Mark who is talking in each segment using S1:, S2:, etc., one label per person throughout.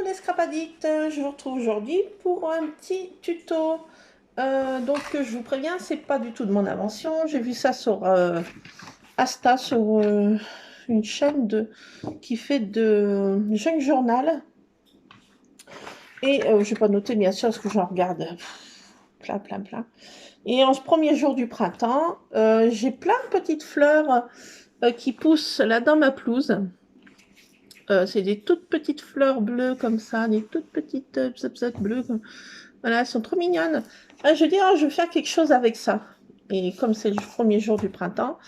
S1: les Scrap Addicts, je vous retrouve aujourd'hui pour un petit tuto. Donc je vous préviens, c'est pas du tout de mon invention, j'ai vu ça sur Asta, sur une chaîne qui fait de junk journal. Et je vais pas noter bien sûr parce que j'en regarde plein. Et en ce premier jour du printemps, j'ai plein de petites fleurs qui poussent là dans ma pelouse. C'est des toutes petites fleurs bleues comme ça, des toutes petites bleues. Voilà, elles sont trop mignonnes. Je dis, je vais faire quelque chose avec ça. Et comme c'est le premier jour du printemps,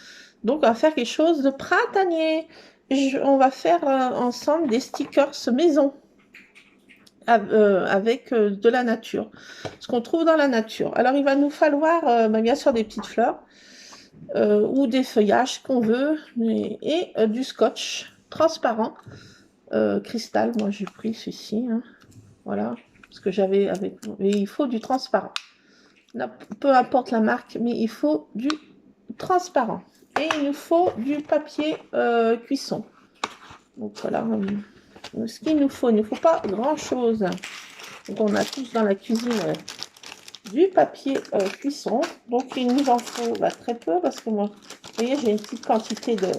S1: donc on va faire quelque chose de printanier. On va faire ensemble des stickers maison avec de la nature. Ce qu'on trouve dans la nature. Alors il va nous falloir bien sûr des petites fleurs ou des feuillages qu'on veut et du scotch transparent. Cristal, moi j'ai pris celui-ci, hein. Voilà, parce que j'avais avec moi. Mais il faut du transparent. Peu importe la marque, mais il faut du transparent. Et il nous faut du papier cuisson. Donc voilà, ce qu'il nous faut. Il ne faut pas grand-chose. Donc on a tous dans la cuisine du papier cuisson. Donc il nous en faut très peu parce que moi, vous voyez, j'ai une petite quantité de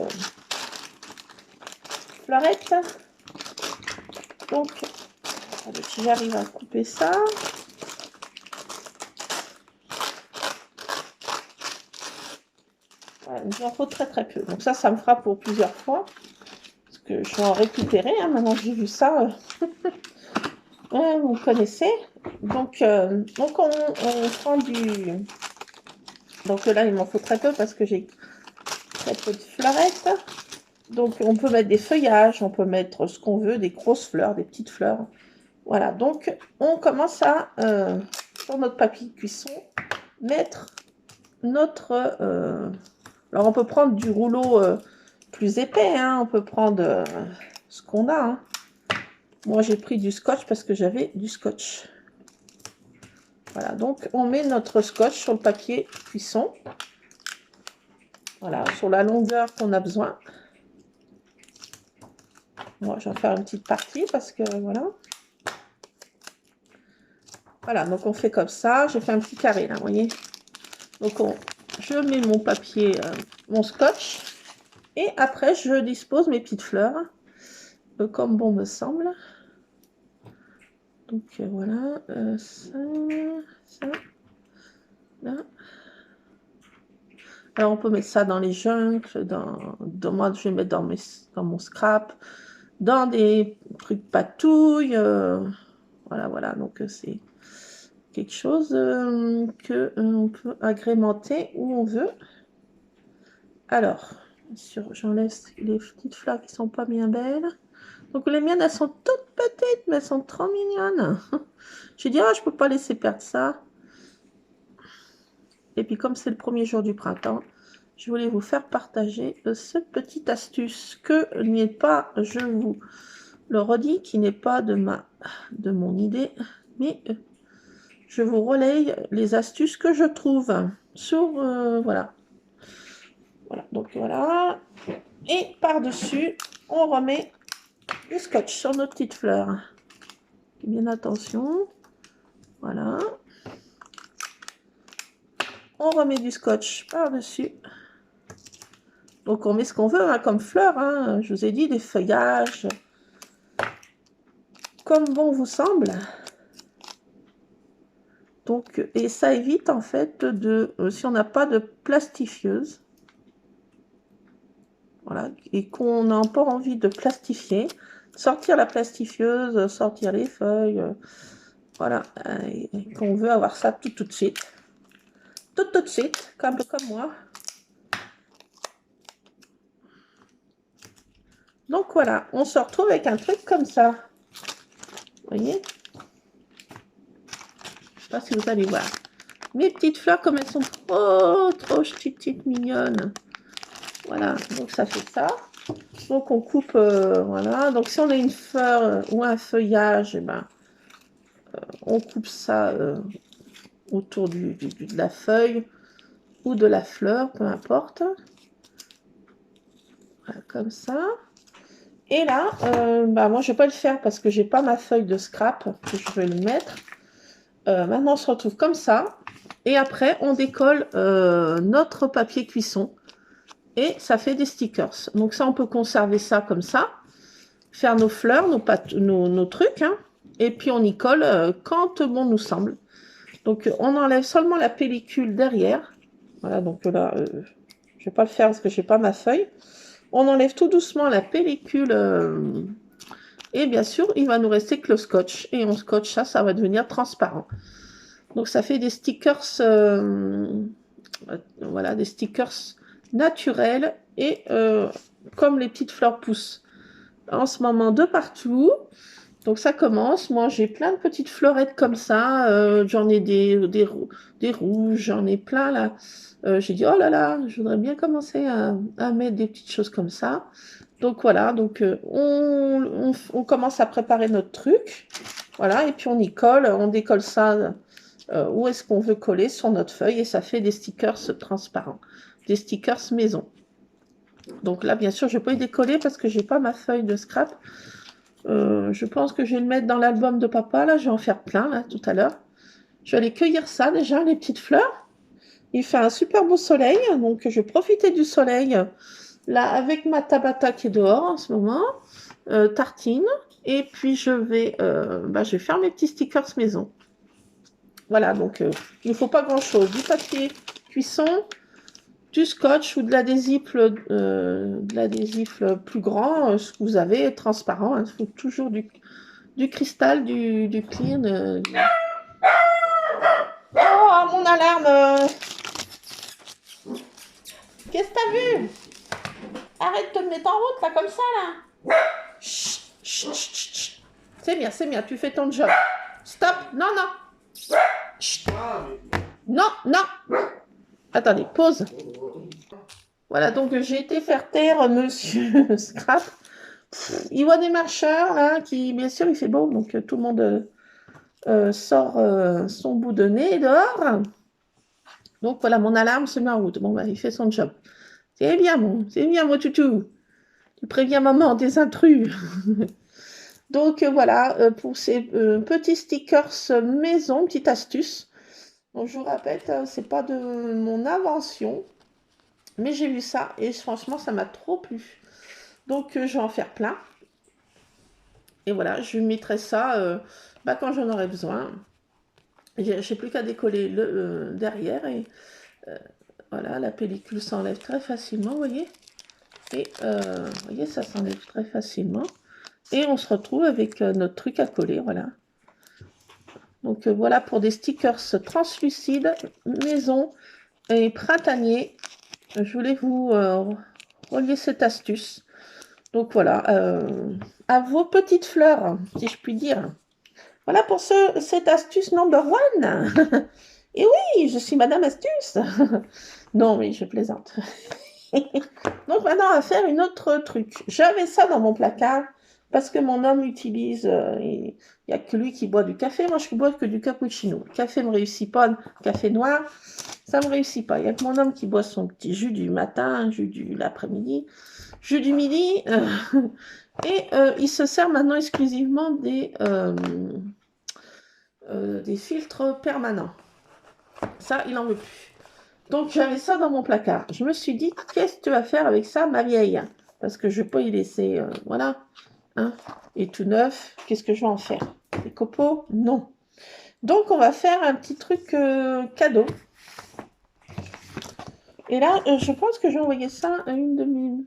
S1: fleurettes. Donc, si j'arrive à couper ça. Voilà, il en faut très peu. Donc ça me fera pour plusieurs fois. Parce que je vais en récupérer. Hein, maintenant que j'ai vu ça, vous connaissez. Donc on prend du... Donc là, il m'en faut très peu parce que j'ai très peu de fleurettes. Donc on peut mettre des feuillages, on peut mettre ce qu'on veut, des grosses fleurs, des petites fleurs. Voilà, donc on commence à, sur notre papier de cuisson, mettre notre... alors on peut prendre du rouleau plus épais, hein, on peut prendre ce qu'on a. Hein. Moi j'ai pris du scotch parce que j'avais du scotch. Voilà, donc on met notre scotch sur le papier cuisson. Voilà, sur la longueur qu'on a besoin. Moi je vais faire une petite partie parce que voilà. Voilà, donc on fait comme ça. J'ai fait un petit carré là, vous voyez. Donc je mets mon papier, mon scotch. Et après je dispose mes petites fleurs. Comme bon me semble. Donc voilà, ça, là. Alors on peut mettre ça dans les junk, moi je vais mettre dans mon scrap, dans des trucs patouilles, voilà, donc c'est quelque chose que on peut agrémenter où on veut. Alors, j'enlève les petites fleurs qui sont pas bien belles. Donc les miennes, elles sont toutes petites, mais elles sont trop mignonnes. J'ai dit, je peux pas laisser perdre ça. Et puis comme c'est le premier jour du printemps, je voulais vous faire partager cette petite astuce que n'est pas, je vous le redis, qui n'est pas de mon idée, mais je vous relaye les astuces que je trouve sur, voilà. Voilà, donc voilà. Et par-dessus, on remet du scotch sur nos petites fleurs. Bien attention. Voilà. On remet du scotch par-dessus. Donc on met ce qu'on veut hein, comme fleurs. Hein. Je vous ai dit des feuillages. Comme bon vous semble. Donc, et ça évite en fait si on n'a pas de plastifieuse. Voilà. Et qu'on n'a pas envie de plastifier. Sortir la plastifieuse, sortir les feuilles. Voilà. Et qu'on veut avoir ça tout de suite. Tout de suite, comme moi. Donc voilà, on se retrouve avec un truc comme ça. Vous voyez? Je sais pas si vous allez voir. Mes petites fleurs, comme elles sont trop petites, mignonnes. Voilà, donc ça fait ça. Donc on coupe, voilà. Donc si on a une fleur ou un feuillage, eh ben, on coupe ça autour de la feuille ou de la fleur, peu importe. Voilà, comme ça. Et là, bah, moi, je ne vais pas le faire parce que j'ai pas ma feuille de scrap que je vais le mettre. Maintenant, on se retrouve comme ça. Et après, on décolle notre papier cuisson. Et ça fait des stickers. Donc ça, on peut conserver ça comme ça. Faire nos fleurs, nos trucs. Hein, et puis, on y colle quand bon nous semble. Donc, on enlève seulement la pellicule derrière. Voilà, donc là, je ne vais pas le faire parce que je n'ai pas ma feuille. On enlève tout doucement la pellicule. Et bien sûr, il va nous rester que le scotch. Et on scotche ça, ça va devenir transparent. Donc, ça fait des stickers, voilà, des stickers naturels. Et comme les petites fleurs poussent en ce moment de partout. Donc, ça commence. Moi, j'ai plein de petites fleurettes comme ça. J'en ai des rouges, j'en ai plein là. J'ai dit, oh là là, je voudrais bien commencer à mettre des petites choses comme ça. Donc voilà, donc on commence à préparer notre truc. Voilà, et puis on y colle, on décolle ça où est-ce qu'on veut coller sur notre feuille et ça fait des stickers transparents, des stickers maison. Donc là, bien sûr, je ne vais pas y décoller parce que j'ai pas ma feuille de scrap. Je pense que je vais le mettre dans l'album de papa. Là, je vais en faire plein là, tout à l'heure. Je vais aller cueillir ça déjà, les petites fleurs. Il fait un super beau soleil, donc je vais profiter du soleil. Là, avec ma Tabata qui est dehors en ce moment, tartine. Et puis, je vais faire mes petits stickers maison. Voilà, donc il ne faut pas grand-chose. Du papier cuisson, du scotch ou de l'adhésif plus grand, ce que vous avez, transparent. Il faut toujours du cristal, du clean. Oh, mon alarme! Qu'est-ce que t'as vu? Arrête de te mettre en route, là, comme ça, là. Chut, chut, chut, chut. C'est bien, tu fais ton job. Stop, non, non. Chut. Non, non. Attendez, pause. Voilà, donc j'ai été faire taire Monsieur Scrap. Il voit des marcheurs, là, qui, bien sûr, il fait beau, donc tout le monde sort son bout de nez dehors. Donc voilà, mon alarme se met en route. Bon, bah, il fait son job. C'est bien, mon toutou. Tu préviens maman des intrus. Donc voilà, pour ces petits stickers maison, petite astuce. Donc je vous rappelle, c'est pas de mon invention, mais j'ai vu ça et franchement, ça m'a trop plu. Donc je vais en faire plein. Et voilà, je mettrai ça quand j'en aurai besoin. J'ai plus qu'à décoller le derrière et voilà, la pellicule s'enlève très facilement, vous voyez. Et vous voyez, ça s'enlève très facilement. Et on se retrouve avec notre truc à coller, voilà. Donc voilà pour des stickers translucides, maison et printanier. Je voulais vous relier cette astuce. Donc voilà, à vos petites fleurs, si je puis dire. Voilà pour cette astuce number one. Et oui, je suis Madame Astuce. Non, mais je plaisante. Donc maintenant, on va faire une autre truc. J'avais ça dans mon placard parce que mon homme utilise, il n'y a que lui qui boit du café. Moi, je ne bois que du cappuccino. Le café ne me réussit pas, le café noir, ça ne me réussit pas. Il n'y a que mon homme qui boit son petit jus du matin, jus de l'après-midi, jus du midi. Et il se sert maintenant exclusivement des filtres permanents. Ça, il n'en veut plus. Donc, j'avais ça dans mon placard. Je me suis dit, qu'est-ce que tu vas faire avec ça, ma vieille? Parce que je ne vais pas y laisser, voilà. Hein, et tout neuf, qu'est-ce que je vais en faire? Des copeaux? Non. Donc, on va faire un petit truc cadeau. Et là, je pense que j'ai envoyé ça à une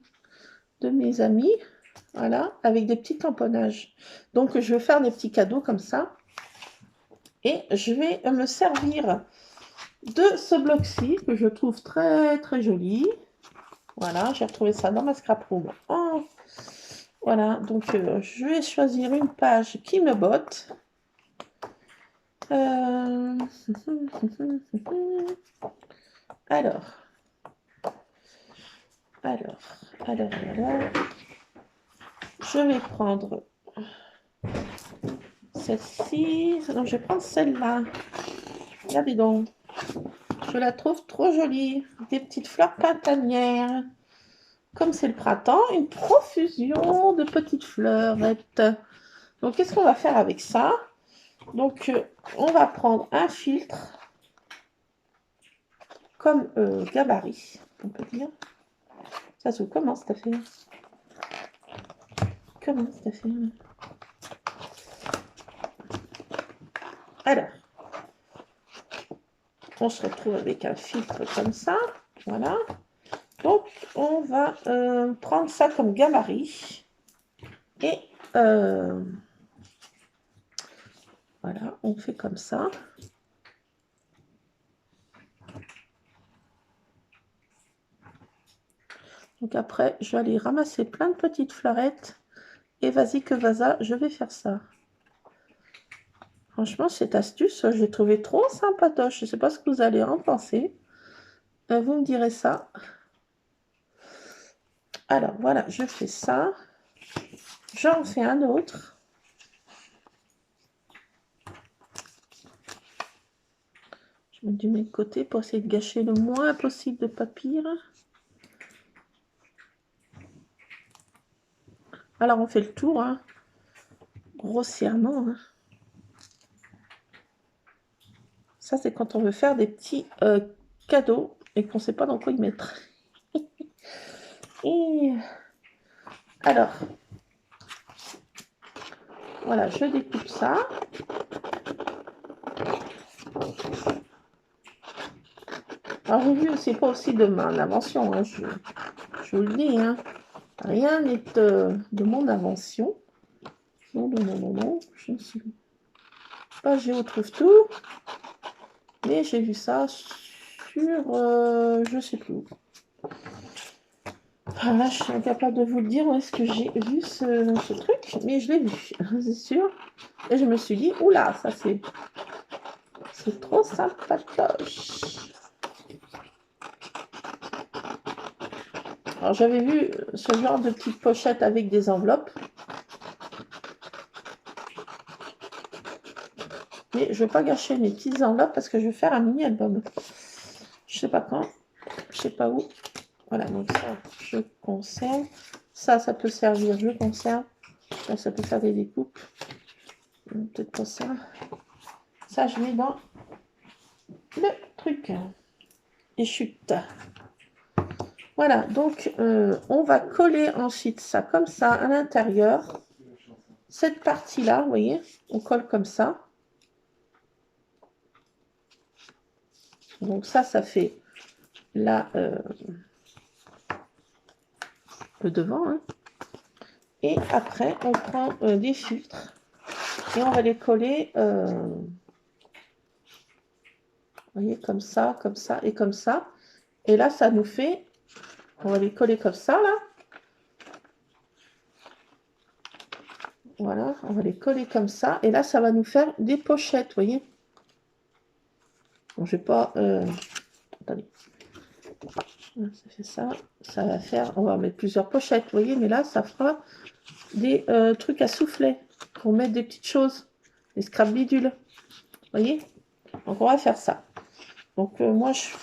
S1: de mes amies. Voilà, avec des petits tamponnages. Donc, je vais faire des petits cadeaux comme ça. Et je vais me servir de ce bloc-ci que je trouve très très joli. Voilà, j'ai retrouvé ça dans ma scrap room. Oh, voilà, donc je vais choisir une page qui me botte. Alors, je vais prendre celle-ci. Non, je vais prendre celle-là. Regardez donc. Je la trouve trop jolie. Des petites fleurs printanières. comme c'est le printemps, une profusion de petites fleurettes. Donc, qu'est-ce qu'on va faire avec ça? Donc, on va prendre un filtre comme gabarit, on peut dire. Ça se commence cette affaire. Comment cette affaire? Alors, on se retrouve avec un filtre comme ça. Voilà. Donc, on va prendre ça comme gabarit. Et voilà, on fait comme ça. Donc après, je vais aller ramasser plein de petites fleurettes. Et vas-y que vas-y, je vais faire ça. Franchement, cette astuce, j'ai trouvé trop sympatoche. Je ne sais pas ce que vous allez en penser. Vous me direz ça. Alors, voilà, je fais ça. J'en fais un autre. Je mets du mets de côté pour essayer de gâcher le moins possible de papier. Alors, on fait le tour, hein, grossièrement. Hein. Ça, c'est quand on veut faire des petits cadeaux et qu'on ne sait pas dans quoi y mettre. Et alors, voilà, je découpe ça. Alors, j'ai vu, c'est pas aussi de mon invention, hein, je vous le dis, hein. Rien n'est de mon invention. Non, non, non, non, non, je ne suis pas Géo trouve tout, mais j'ai vu ça sur, je sais plus où. Ah, là, je suis incapable de vous le dire où est-ce que j'ai vu ce truc, mais je l'ai vu, c'est sûr. Et je me suis dit, oula, ça c'est trop sympatoche. Alors, j'avais vu ce genre de petite pochette avec des enveloppes. Mais je ne vais pas gâcher mes petites enveloppes parce que je vais faire un mini-album. Je ne sais pas quand, je ne sais pas où. Voilà, donc ça, je conserve. Ça peut servir, je conserve. Ça peut faire des découpes. Peut-être pas ça. Ça, je mets dans le truc. Et chute. Voilà, donc on va coller ensuite ça comme ça à l'intérieur. Cette partie-là, vous voyez, on colle comme ça. Donc ça fait là le devant. Hein. Et après, on prend des filtres et on va les coller, vous voyez, comme ça et comme ça. Et là, ça nous fait, on va les coller comme ça, là. Voilà, on va les coller comme ça. Et là, ça va nous faire des pochettes, vous voyez. Bon, je vais pas... attendez. Ça fait ça. Ça va faire... On va mettre plusieurs pochettes, vous voyez. Mais là, ça fera des trucs à souffler pour mettre des petites choses. Des scrap bidules. Vous voyez. Donc, on va faire ça. Donc, moi, je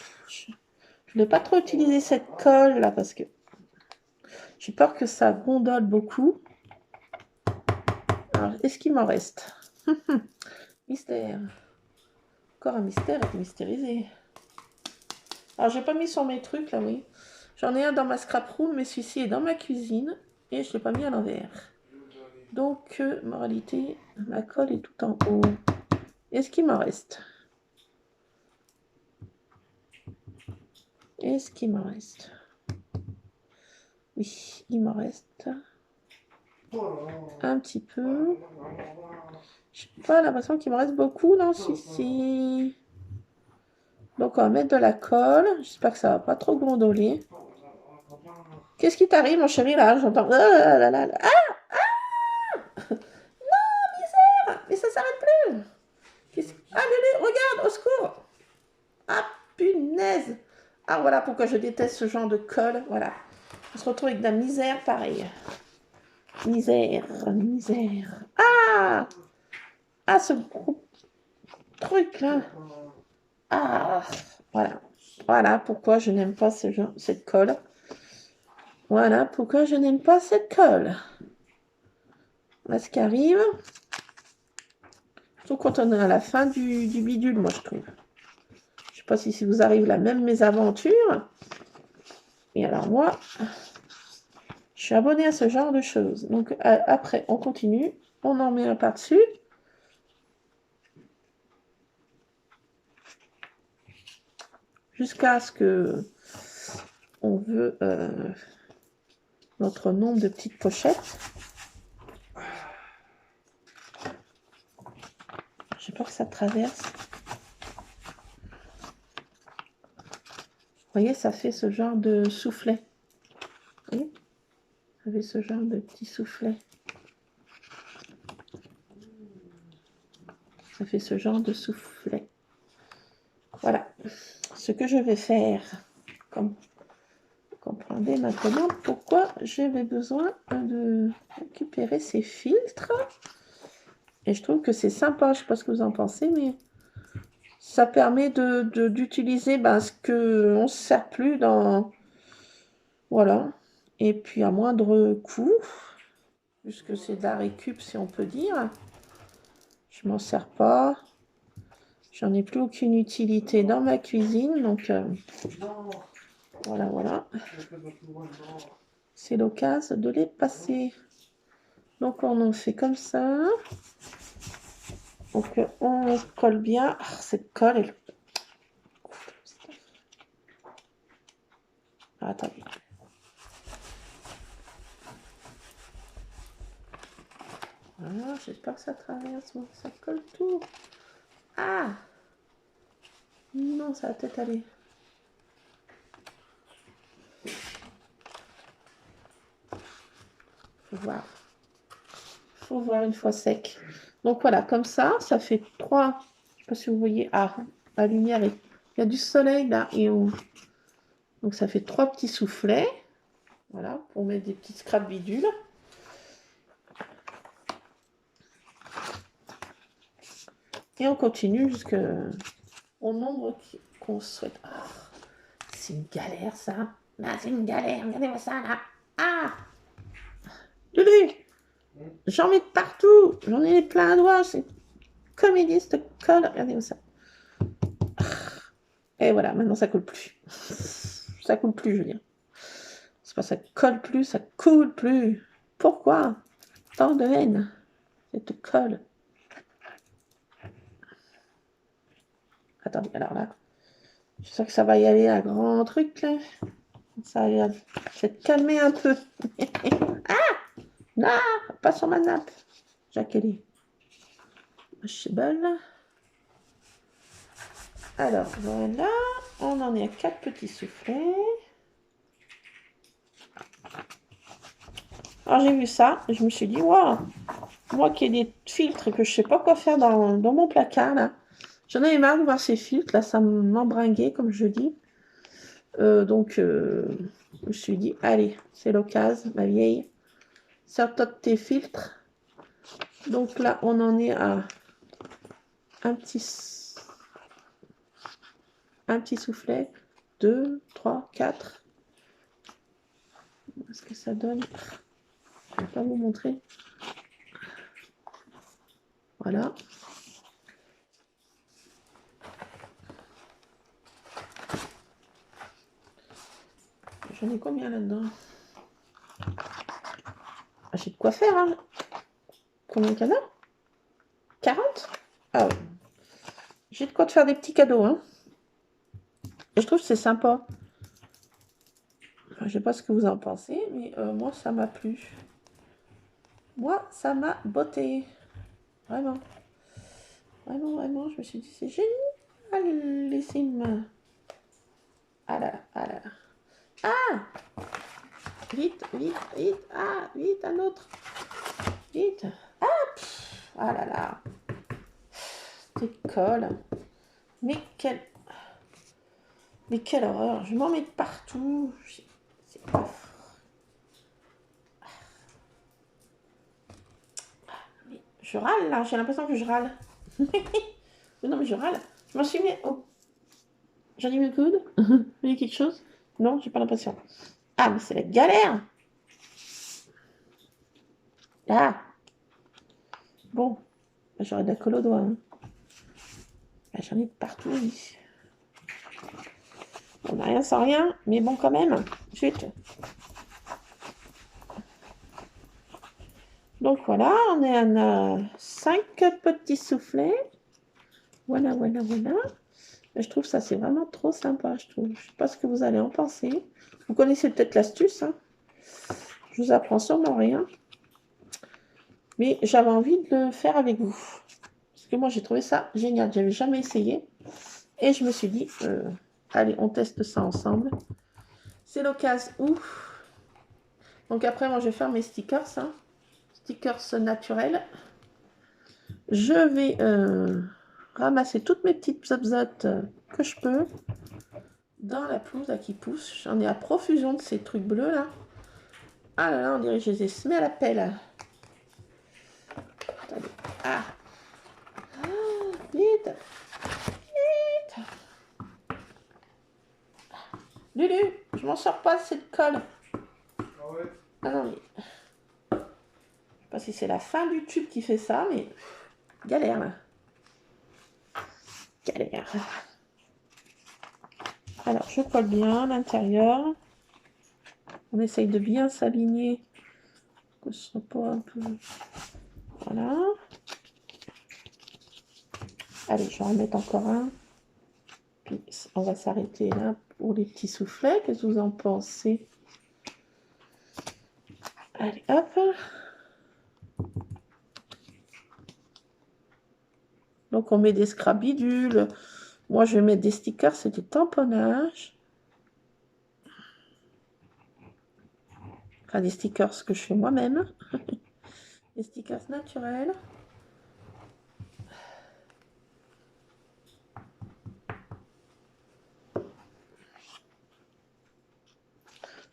S1: ne vais pas trop utiliser cette colle, là, parce que j'ai peur que ça gondole beaucoup. Alors, est-ce qu'il m'en reste? Mystère. Encore un mystère et mystérisé. Alors, j'ai pas mis sur mes trucs, là, oui. J'en ai un dans ma scrap room, mais celui-ci est dans ma cuisine. Et je ne l'ai pas mis à l'envers. Donc, moralité, ma colle est tout en haut. Est-ce qu'il m'en reste? Est-ce qu'il m'en reste? Oui, il m'en reste un petit peu. Je n'ai pas l'impression qu'il me reste beaucoup dans celui-ci. Donc, on va mettre de la colle. J'espère que ça ne va pas trop gondoler. Qu'est-ce qui t'arrive, mon chéri, là? J'entends... Ah, là, là, là. Non, misère! Mais ça ne s'arrête plus. Ah, Lulu, regarde, au secours! Ah, punaise! Ah, voilà pourquoi je déteste ce genre de colle. Voilà. On se retrouve avec de la misère pareil. Misère, misère. Ah! Ah, ce gros truc là. Ah! Voilà. Voilà pourquoi je n'aime pas cette colle. Voilà pourquoi je n'aime pas cette colle. Là, ce qui arrive, surtout quand on est à la fin du bidule, moi je trouve. Je sais pas si vous arrive la même mésaventure. Et alors moi, je suis abonnée à ce genre de choses. Donc après, on continue. On en met un par-dessus. Jusqu'à ce que on veut notre nombre de petites pochettes. Je sais pas que ça traverse. Vous voyez, ça fait ce genre de soufflet. Vous voyez, ça fait ce genre de petit soufflet. Ça fait ce genre de soufflet. Voilà. Ce que je vais faire, comme vous comprenez maintenant pourquoi j'avais besoin de récupérer ces filtres. Et je trouve que c'est sympa, je ne sais pas ce que vous en pensez, mais ça permet d'utiliser ce qu'on ne se sert plus dans... Voilà. Et puis à moindre coût, puisque c'est de la récup si on peut dire. Je m'en sers pas. J'en ai plus aucune utilité dans ma cuisine, donc voilà. C'est l'occasion de les passer. Donc on en fait comme ça. Donc on colle bien. Ah, cette colle, elle... Ah, attendez. Voilà, j'espère que ça traverse. Ça colle tout. Ah! Non, ça va peut-être aller. Faut voir une fois sec. Donc voilà, comme ça fait 3. Je sais pas si vous voyez. Ah, la lumière est... Il y a du soleil là. Donc ça fait 3 petits soufflets. Voilà, pour mettre des petits scraps bidules. Et on continue jusqu'au nombre qu'on souhaite. Ah, c'est une galère ça. Là, c'est une galère. Regardez-moi ça là. Ah! Lulu! J'en mets partout. J'en ai plein de doigts. C'est comédie cette colle. Regardez-moi ça. Et voilà, maintenant ça coule plus. Ça coule plus, je veux dire. C'est pas ça colle plus, ça coule plus. Pourquoi tant de haine? Cette colle. Attendez, alors là, je sens que ça va y aller un grand truc là. Ça va être calmé un peu. Ah! Non, pas sur ma nappe. Jacqueline. Chebel. Alors voilà, on en est à 4 petits soufflets. Alors j'ai vu ça, et je me suis dit, waouh, moi qui ai des filtres que je sais pas quoi faire dans mon placard là, j'en avais marre de voir ces filtres là, ça m'embringuait comme je dis. Donc je me suis dit, allez, c'est l'occasion, ma vieille, sors-toi de tes filtres. Donc là, on en est à un petit soufflet, 2, 3, 4. Est-ce que ça donne? Je ne vais pas vous montrer. Voilà. J'en ai combien là-dedans? Ah, j'ai de quoi faire, hein. Combien qu'il y en a? 40? Ah oui. J'ai de quoi te faire des petits cadeaux, hein. Et je trouve que c'est sympa. Enfin, je sais pas ce que vous en pensez, mais moi, ça m'a plu. Moi, ça m'a botté. Vraiment. Vraiment, je me suis dit, c'est génial, les signes. Ah là là, ah là là. Ah! Vite. Ah, vite, un autre. Vite. Ah! Ah là là. Cette colle. Mais quelle horreur. Je m'en mets partout. C'est pas... Je râle là, j'ai l'impression que je râle. Non, mais je râle. Je m'en suis mis. Oh. J'en ai mis le coude. Vous voyez quelque chose? Non, j'ai pas l'impression. Ah, mais c'est la galère. Ah, bon, j'aurais de la colle au doigt. Hein. Bah, j'en ai de partout, oui. On n'a rien sans rien, mais bon, quand même. Chut. Donc voilà, on est à 5 petits soufflets. Voilà, voilà, voilà. Je trouve ça, c'est vraiment trop sympa, je trouve. Je sais pas ce que vous allez en penser. Vous connaissez peut-être l'astuce, hein. Je vous apprends sûrement rien. Mais j'avais envie de le faire avec vous. Parce que moi, j'ai trouvé ça génial. J'avais jamais essayé. Et je me suis dit, allez, on teste ça ensemble. C'est l'occasion où... Donc après, moi, je vais faire mes stickers. Hein. Stickers naturels. Je vais ramasser toutes mes petites zopzotes que je peux dans la pelouse là, qui pousse. J'en ai à profusion de ces trucs bleus là. Ah là là, on dirait que je les ai semés à la pelle. Attendez. Ah. Vite. Vite. Lulu, je m'en sors pas de cette colle.
S2: Ah ouais.
S1: Ah non, mais... Je sais pas si c'est la fin du tube qui fait ça, mais... Galère là. Galère. Alors, je colle bien l'intérieur. On essaye de bien s'aligner. Que ce soit pas un peu... Voilà. Allez, je vais en mettre encore un. Puis, on va s'arrêter là pour les petits soufflets. Qu'est-ce que vous en pensez? Allez, hop. Donc, on met des scrabidules. Moi, je vais mettre des stickers, c'est des tamponnages. Enfin, des stickers que je fais moi-même. Des stickers naturels.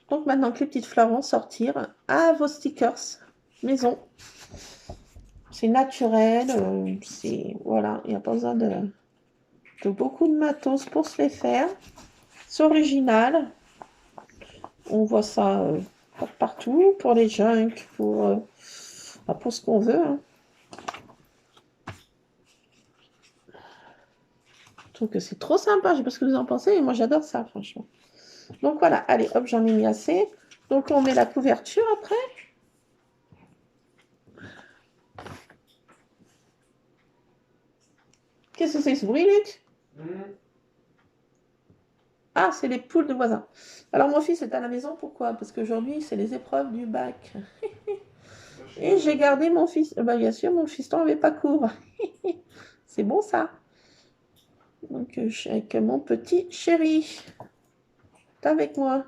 S1: Donc, maintenant que les petites fleurs vont sortir, à vos stickers maison. C'est naturel. C'est... Voilà, il n'y a pas besoin de beaucoup de matos pour se les faire. C'est original. On voit ça partout, pour les junks, pour ce qu'on veut. Hein. Je trouve que c'est trop sympa. Je ne sais pas ce que vous en pensez, mais moi j'adore ça, franchement. Donc voilà, allez, hop, j'en ai mis assez. Donc on met la couverture après. Qu'est-ce que c'est ce bruit, Luc? Ah, c'est les poules de voisins. Alors mon fils est à la maison, pourquoi? Parce qu'aujourd'hui, c'est les épreuves du bac. Et j'ai gardé mon fils. Bah, bien sûr, mon fiston n'avait pas cours. C'est bon ça. Donc, je suis avec mon petit chéri. T'es avec moi.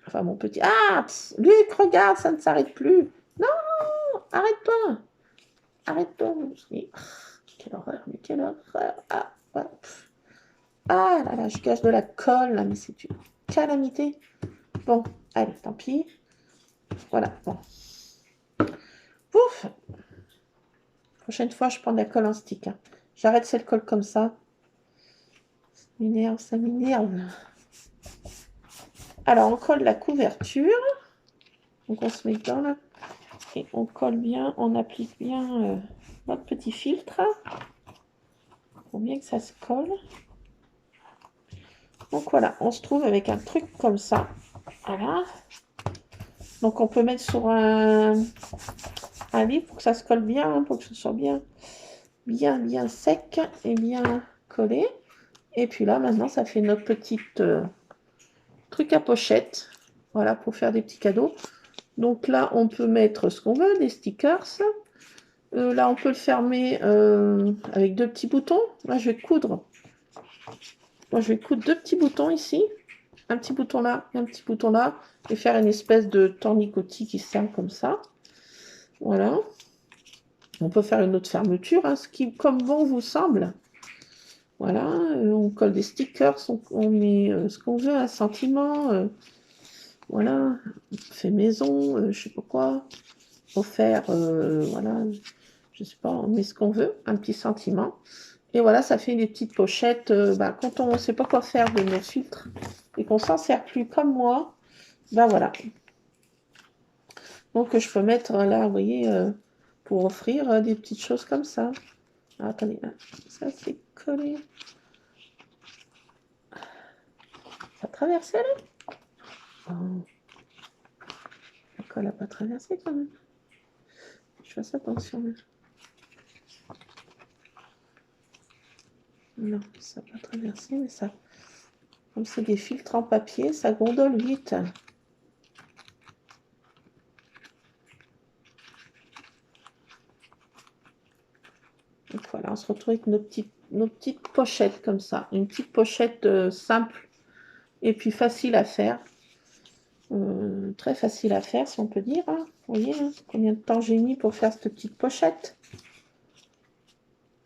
S1: Enfin, mon petit... Ah, Luc, regarde, ça ne s'arrête plus. Non, arrête-toi. Arrête-toi. Quelle horreur, mais quelle horreur. Ah, voilà. Ah là là, je cache de la colle, là, mais c'est une calamité. Bon, allez, tant pis. Voilà, bon. Pouf. Prochaine fois, je prends de la colle en stick. Hein. J'arrête cette colle comme ça. Ça m'énerve, ça m'énerve. Alors, on colle la couverture. Donc, on se met dedans, là. Et on colle bien, on applique bien notre petit filtre. Faut bien que ça se colle. Donc, voilà, on se trouve avec un truc comme ça. Voilà. Donc, on peut mettre sur un livre pour que ça se colle bien, hein, pour que ce soit bien sec et bien collé. Et puis là, maintenant, ça fait notre petite truc à pochette. Voilà, pour faire des petits cadeaux. Donc là, on peut mettre ce qu'on veut, des stickers. Là, on peut le fermer avec deux petits boutons. Là, je vais coudre. Moi, je vais coudre deux petits boutons ici. Un petit bouton là et un petit bouton là. Et faire une espèce de tournicotis qui se ferme comme ça. Voilà. On peut faire une autre fermeture, hein, ce qui, comme bon vous semble. Voilà. On colle des stickers. On met ce qu'on veut, un sentiment. Voilà. Fait maison, je sais pas quoi. Offert, voilà. Je sais pas, on met ce qu'on veut, un petit sentiment. Et voilà, ça fait des petites pochettes. Quand on ne sait pas quoi faire de nos filtres, et qu'on s'en sert plus comme moi, ben voilà. Donc je peux mettre là, vous voyez, pour offrir des petites choses comme ça. Ah, attendez, là. Ça c'est collé. Ça a traversé là? Oh. La colle n'a pas traversé quand même. Je fasse attention là. Non, ça n'a pas traversé, mais ça, comme c'est des filtres en papier, ça gondole vite. Donc voilà, on se retrouve avec nos petites pochettes comme ça. Une petite pochette simple et puis facile à faire. Très facile à faire, si on peut dire. Hein. Vous voyez hein, combien de temps j'ai mis pour faire cette petite pochette.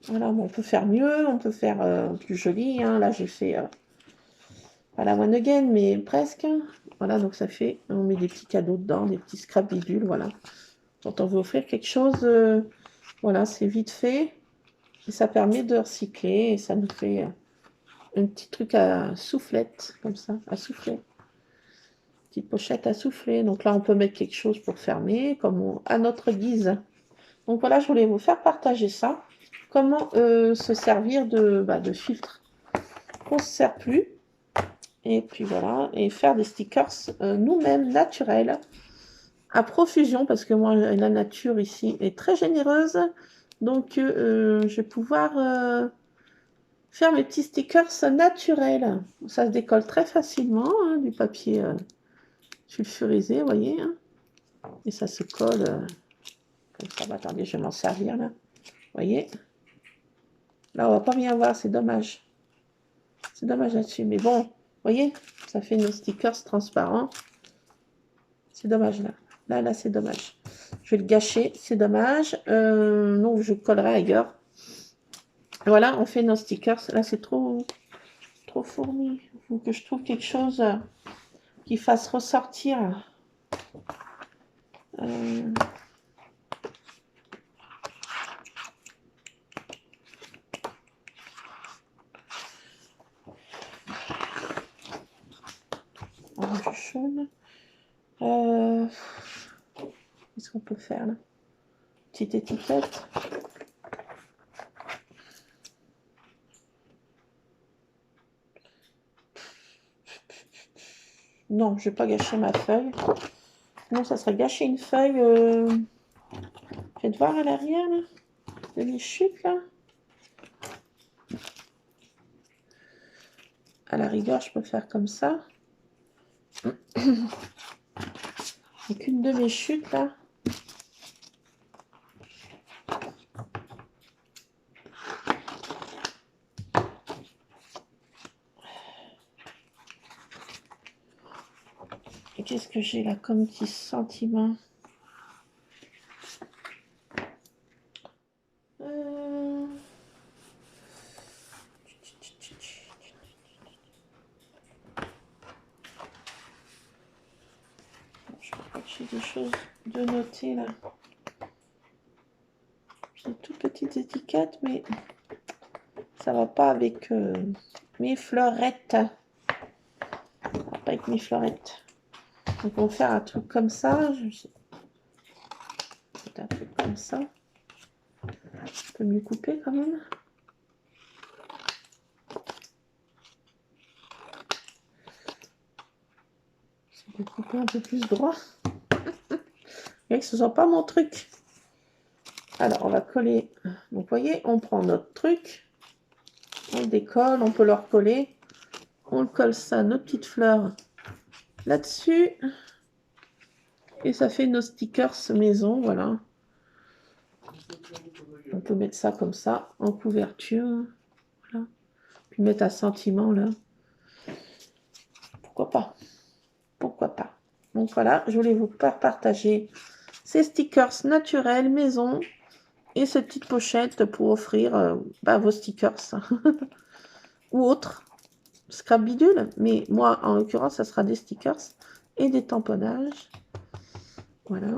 S1: Voilà, bon, on peut faire mieux, on peut faire plus joli. Hein. Là, j'ai fait pas la one again, mais presque. Voilà, donc ça fait, on met des petits cadeaux dedans, des petits scrap bidules, voilà. Quand on veut offrir quelque chose, voilà, c'est vite fait. Et ça permet de recycler et ça nous fait un petit truc à soufflette, comme ça, à souffler. Petite pochette à souffler. Donc là, on peut mettre quelque chose pour fermer, à notre guise. Donc voilà, je voulais vous faire partager ça. Comment se servir de filtre qu'on ne se sert plus. Et puis voilà, et faire des stickers nous-mêmes, naturels, à profusion, parce que moi, la nature ici est très généreuse. Donc, je vais pouvoir faire mes petits stickers naturels. Ça se décolle très facilement, hein, du papier sulfurisé, vous voyez. Hein, et ça se colle comme ça. Bah, attendez, je vais m'en servir là. Vous voyez. Là, on va pas bien voir, c'est dommage. C'est dommage là-dessus. Mais bon, vous voyez, ça fait nos stickers transparents. C'est dommage là. Là, c'est dommage. Je vais le gâcher, c'est dommage. Non, je collerai ailleurs. Voilà, on fait nos stickers. Là, c'est trop fourni. Il faut que je trouve quelque chose qui fasse ressortir. Orange jaune. Qu'est-ce qu'on peut faire là? Petite étiquette. Non, je vais pas gâcher ma feuille. Non, ça serait gâcher une feuille. Faites voir à l'arrière là. De mes chutes là. À la rigueur, je peux faire comme ça. Avec une de mes chutes là. Et qu'est-ce que j'ai là comme petit sentiment? Je crois que j'ai des choses de noter là. J'ai des toutes petites étiquettes, mais ça va pas avec mes fleurettes. Ça va pas avec mes fleurettes. Donc on va faire un truc comme ça. Un truc comme ça. Je peux mieux couper quand même. Je vais couper un peu plus droit. Et que ce soit pas mon truc. Alors on va coller. Donc vous voyez, on prend notre truc. On le décolle, on peut le recoller. On le colle ça, nos petites fleurs là-dessus. Et ça fait nos stickers maison, voilà. On peut mettre ça comme ça, en couverture. Voilà. Puis mettre un sentiment là. Pourquoi pas? Pourquoi pas? Donc voilà, je voulais vous partager ces stickers naturels maison et cette petite pochette pour offrir vos stickers ou autres scrap bidule. Mais moi, en l'occurrence, ça sera des stickers et des tamponnages. Voilà.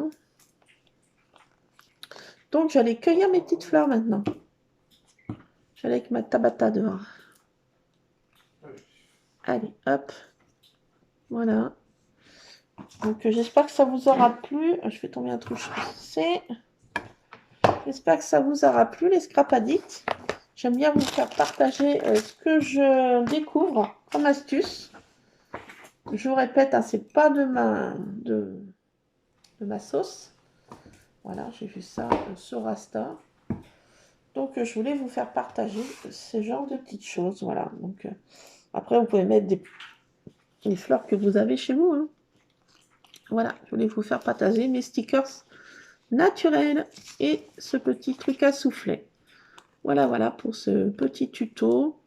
S1: Donc, j'allais cueillir mes petites fleurs maintenant. J'allais avec ma Tabata dehors. Allez, hop. Voilà. Donc, j'espère que ça vous aura plu. Je vais tomber un truc. J'espère que ça vous aura plu, les Scrap Addicts. J'aime bien vous faire partager ce que je découvre comme astuce. Je vous répète, hein, c'est pas de ma sauce. Voilà, j'ai vu ça sur Insta. Donc, je voulais vous faire partager ce genre de petites choses. Voilà. Donc, après, vous pouvez mettre les fleurs que vous avez chez vous. Hein. Voilà, je voulais vous faire partager mes stickers naturels et ce petit truc à souffler. Voilà, voilà pour ce petit tuto.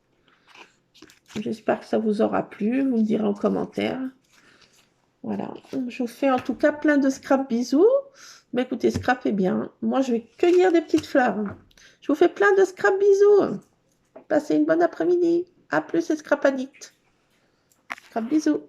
S1: J'espère que ça vous aura plu. Vous me direz en commentaire. Voilà, je vous fais en tout cas plein de scrap bisous. Mais écoutez, scrapez bien. Moi, je vais cueillir des petites fleurs. Je vous fais plein de scrap bisous. Passez une bonne après-midi. A plus, et Scrap Addict. Scrap bisous.